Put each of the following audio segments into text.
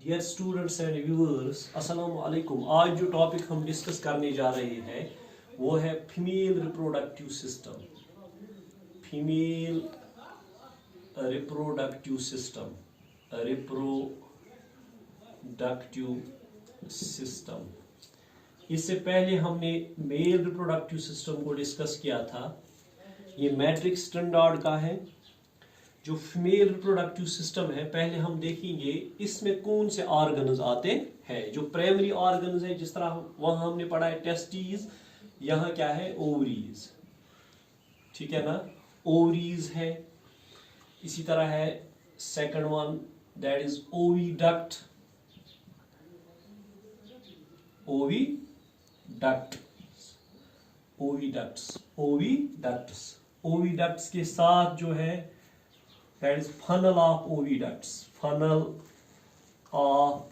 Dear students and viewers, अस्सलाम वालेकुम। आज जो टॉपिक हम डिस्कस करने जा रहे हैं वो है female reproductive system. Female reproductive system, reproductive system. इससे पहले हमने मेल रिप्रोडक्टिव सिस्टम को डिस्कस किया था। ये मैट्रिक स्टैंडर्ड का है। जो फीमेल रिप्रोडक्टिव सिस्टम है, पहले हम देखेंगे इसमें कौन से ऑर्गन्स आते हैं। जो प्राइमरी ऑर्गन्स है, जिस तरह वहां हमने पढ़ा है टेस्टीज, यहाँ क्या है ओवरीज, ठीक है ना, ओवरीज है। इसी तरह है second one, that is oviduct, oviduct, oviducts, oviducts. Oviducts के साथ जो है that is funnel of oviducts, funnel of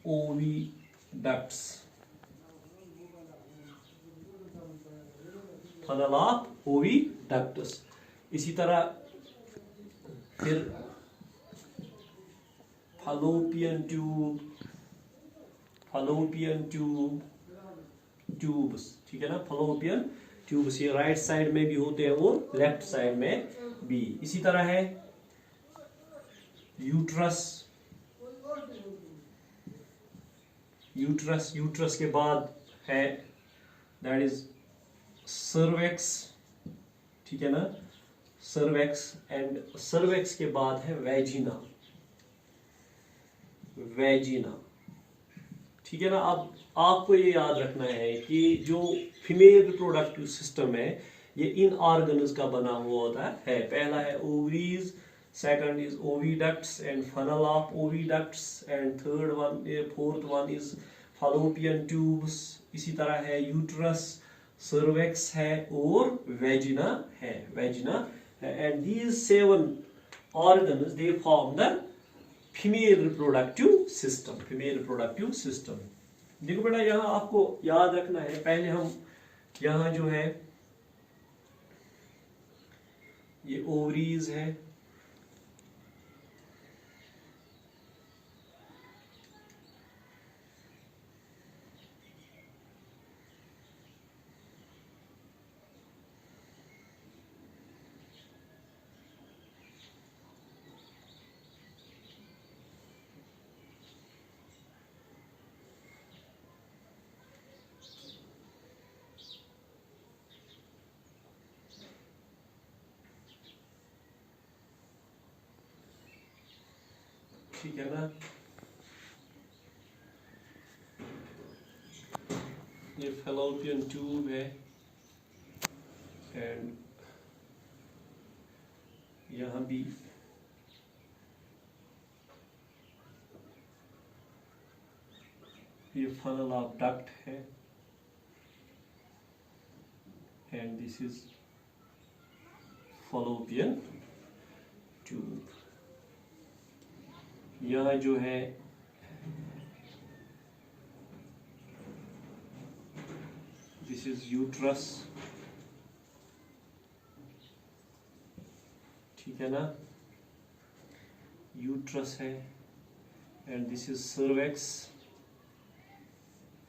oviducts, funnel of oviducts। इसी तरह फिर fallopian tube, fallopian tubes, ठीक है ना, fallopian tubes ये राइट साइड में भी होते हैं और लेफ्ट साइड में भी। इसी तरह है यूट्रस, यूट्रस, यूट्रस के बाद है दैट इज सर्वेक्स, ठीक है ना, सर्वेक्स। एंड सर्वेक्स के बाद है वेजिना, वेजिना, ठीक है ना। अब आपको ये याद रखना है कि जो फीमेल रिप्रोडक्टिव सिस्टम है ये इन ऑर्गन्स का बना हुआ होता है। पहला है ovaries, second is oviducts and funnel of oviducts, and fourth one is fallopian tubes। इसी तरह है यूट्रस, सर्वेक्स है और वेजिना है, वेजिना है। and these 7 organs they form the female reproductive system, female reproductive system। देखो बेटा, यहाँ आपको याद रखना है, पहले हम यहाँ जो है ये ओवरीज है, ठीक है ना। ये फैलोपियन ट्यूब है एंड यहाँ भी ये फनल ऑफ डक्ट है and this is fallopian tube. यहाँ जो है दिस इज यूट्रस, ठीक है ना, यूट्रस है and this is cervix.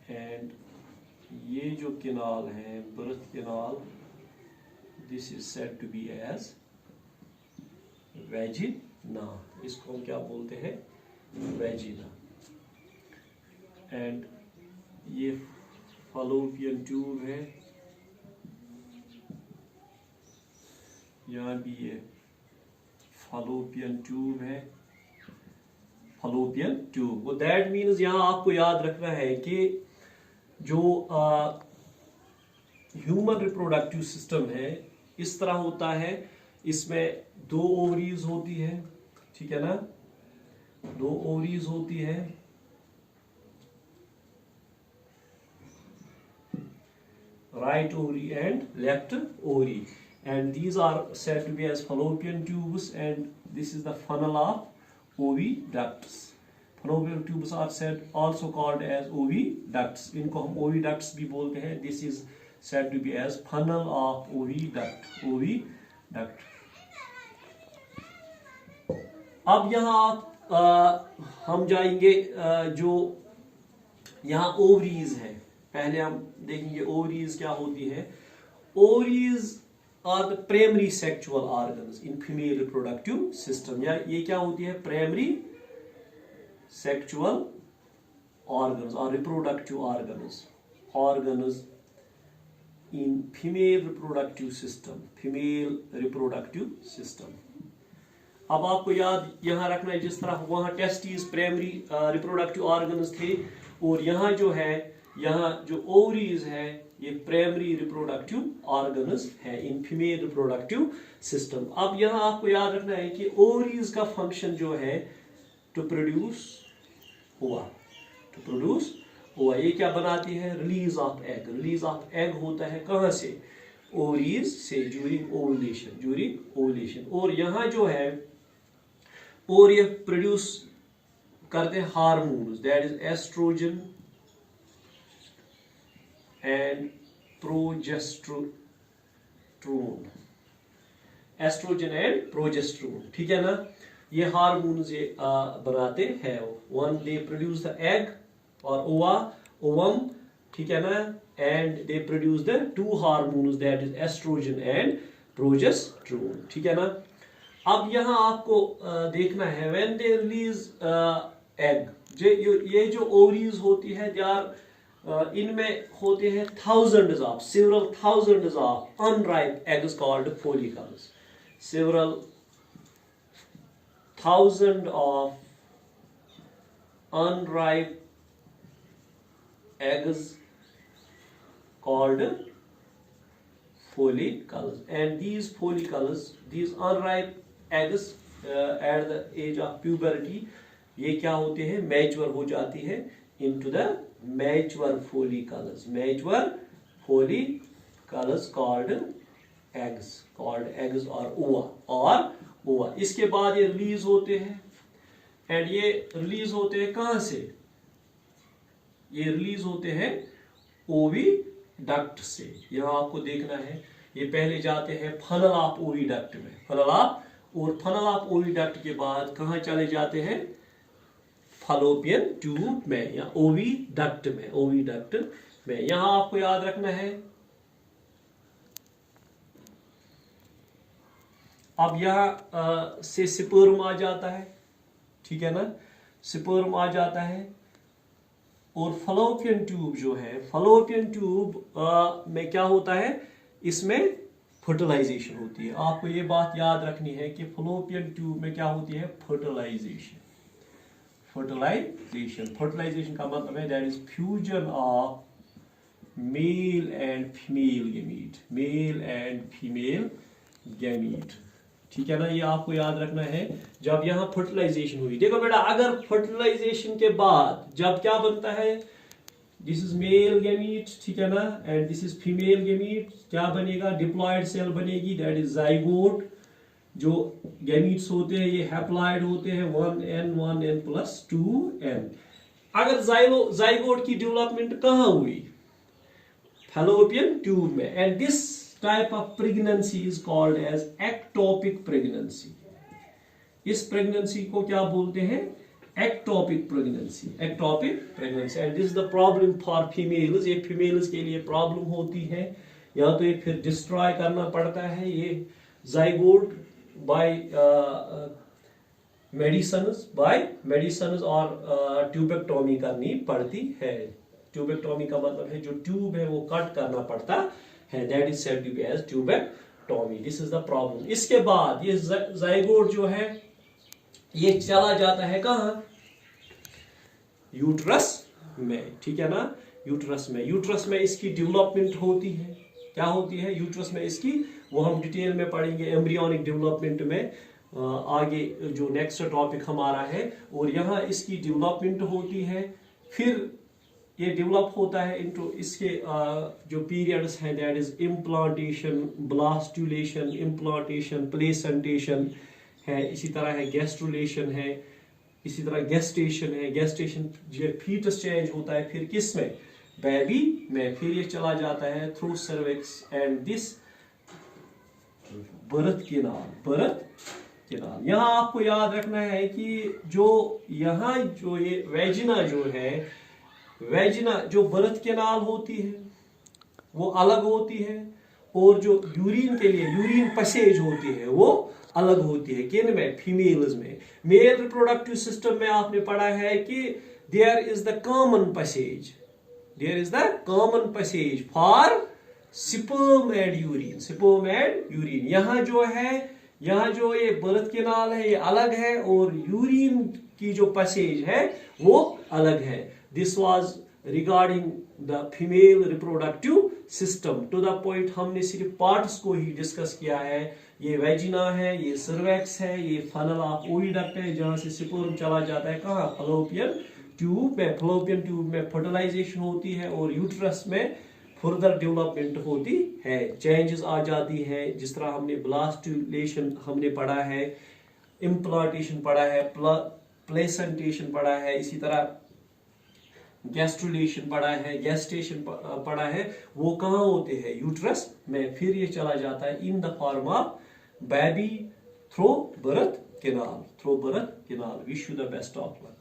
And ये जो किनाल है, birth canal, this is said to be as vagina. इसको हम क्या बोलते हैं, वेजिना। एंड ये फैलोपियन ट्यूब है, यहाँ भी ये फैलोपियन ट्यूब है, फैलोपियन ट्यूब। वो दैट मीन्स यहाँ आपको याद रखना है कि जो ह्यूमन रिप्रोडक्टिव सिस्टम है इस तरह होता है। इसमें 2 ओवरीज होती है, ठीक है ना, 2 ओवरीज होती है, right ovary and left ovary, and these are said to be as fallopian tubes, and this is the funnel of oviducts। fallopian tubes are said also called as oviducts। इनको हम oviducts भी बोलते हैं। this is said to be as funnel of oviduct, oviduct। अब यहाँ आप हम जाएंगे जो यहाँ ओवरीज है, पहले हम देखेंगे ओवरीज क्या होती है। Ovaries are the primary sexual organs in female reproductive system, या ये क्या होती है, प्राइमरी सेक्सुअल ऑर्गन्स और reproductive organs in female reproductive system. अब आपको याद यहाँ रखना है, जिस तरह वहाँ टेस्टिस प्राइमरी रिप्रोडक्टिव ऑर्गन्स थे, और यहाँ जो है, यहाँ जो ओवरीज है ये प्राइमरी रिप्रोडक्टिव ऑर्गन्स है इन फीमेल रिप्रोडक्टिव सिस्टम। अब यहाँ आपको याद रखना है कि ओवरीज का फंक्शन जो है टू प्रोड्यूस ओवा, ये क्या बनाती है, रिलीज ऑफ एग होता है कहाँ से, ओवरीज से, ड्यूरिंग ओवुलेशन। और यहाँ जो है, और ये प्रोड्यूस करते हैं hormones, that is oestrogen and progesterone, ठीक है ना। ये हार्मोन्स ये बनाते हैं, one they produce the egg और ओवम, ठीक है ना, and they produce the two hormones, that is oestrogen and progesterone, ठीक है ना। अब यहाँ आपको देखना है, व्हेन दे रिलीज एग, ये जो ओवरीज होती है, दे आर इनमें होते हैं several thousands of unripe eggs called follicles, several thousand of unripe eggs called follicles, and these unripe eggs at the age of puberty, ये क्या होते हैं, मैच्योर हो जाती है into the mature follicles called eggs or ova। इसके बाद ये रिलीज होते हैं, एंड ये रिलीज होते हैं कहां से, ये रिलीज होते हैं ओविडक्ट से। यहाँ आपको देखना है, ये पहले जाते हैं फनल ऑफ ओविडक्ट में, फनल ऑफ ओविडक्ट के बाद कहाँ चले जाते हैं, फलोपियन ट्यूब में या ओविडक्ट में। यहां आपको याद रखना है, अब यहां से स्पर्म आ जाता है, ठीक है ना, स्पर्म आ जाता है, और फलोपियन ट्यूब जो है, फलोपियन ट्यूब में क्या होता है, इसमें फर्टिलाइजेशन होती है। आपको ये बात याद रखनी है कि फलोपियन ट्यूब में क्या होती है, फर्टिलाइजेशन का मतलब है that is fusion of male and female gamete, ठीक है ना। ये आपको याद रखना है, जब यहाँ फर्टिलाइजेशन हुई, देखो बेटा, अगर फर्टिलाइजेशन के बाद जब क्या बनता है, दिस इज मेल गैमीट, ठीक है ना, and this is female gamete, क्या बनेगा, डिप्लॉयड सेल बनेगी, दैट इज जाइगोट। जो गैमीट्स होते हैं ये हैप्लॉयड होते हैं, 1n प्लस 2n। अगर जाइगोट की डेवलपमेंट कहाँ हुई, फैलोपियन ट्यूब में, and this type of pregnancy is called as ectopic pregnancy. इस प्रेगनेंसी को क्या बोलते हैं, ectopic pregnancy, and this is the problem for females. ये फीमेल्स के लिए प्रॉब्लम होती है, या तो ये फिर डिस्ट्रॉय करना पड़ता है ये जाइगोट by medicines और ट्यूबेक्टोमी करनी पड़ती है। ट्यूबेक्टोमी का मतलब है जो ट्यूब है वो कट करना पड़ता है, that is said to be as tubectomy. This is the problem. इसके बाद ये जाइगोट जो है ये चला जाता है कहाँ, यूट्रस में, ठीक है ना, यूट्रस में इसकी डेवलपमेंट होती है। क्या होती है यूट्रस में इसकी, वो हम डिटेल में पढ़ेंगे एम्ब्रियोनिक डेवलपमेंट में, आगे जो नेक्स्ट टॉपिक हमारा है। और यहाँ इसकी डेवलपमेंट होती है, फिर ये डेवलप होता है इनटू इसके जो पीरियड्स हैं, that is implantation, blastulation, implantation, placentation है, इसी तरह है गेस्ट्रुलेशन है, इसी तरह गेस्टेशन है। गेस्टेशन जो फीटस चेंज होता है फिर किस में, बेबी में, फिर ये चला जाता है through cervix and this birth canal. यहाँ आपको याद रखना है कि जो यहाँ जो ये वेजिना जो है, वेजिना जो बर्थ केनाल होती है वो अलग होती है, और जो यूरिन के लिए यूरिन पैसेज होती है वो अलग होती है। किन में? फीमेल्स में। मेल रिप्रोडक्टिव सिस्टम में आपने पढ़ा है कि there is the common passage, there is the common passage for sperm and urine, sperm and urine. यहाँ जो है, यहाँ जो ये बर्थ केनाल है ये अलग है, और यूरिन की जो पैसेज है वो अलग है। This was regarding the female reproductive system. To the point हमने सिर्फ पार्ट्स को ही डिस्कस किया है। ये वेजिना है, ये सर्वेक्स है, ये फनल ऑफ ओविडक्ट है जहां से स्पर्म चला जाता है कहाँ? फलोपियन ट्यूब में। फलोपियन ट्यूब में फर्टिलाइजेशन होती है और यूट्रस में फर्दर डेवलपमेंट होती है, चेंजेस आ जाती है। जिस तरह हमने ब्लास्टुलेशन हमने पढ़ा है, इम्प्लांटेशन पढ़ा है, प्लेसेंटेशन पढ़ा है, इसी तरह गैस्ट्रुलेशन पढ़ा है, गेस्टेशन पढ़ा है, वो कहाँ होते हैं? यूट्रस में। फिर ये चला जाता है in the form of baby through birth canal, through birth canal. Wish you the best of luck.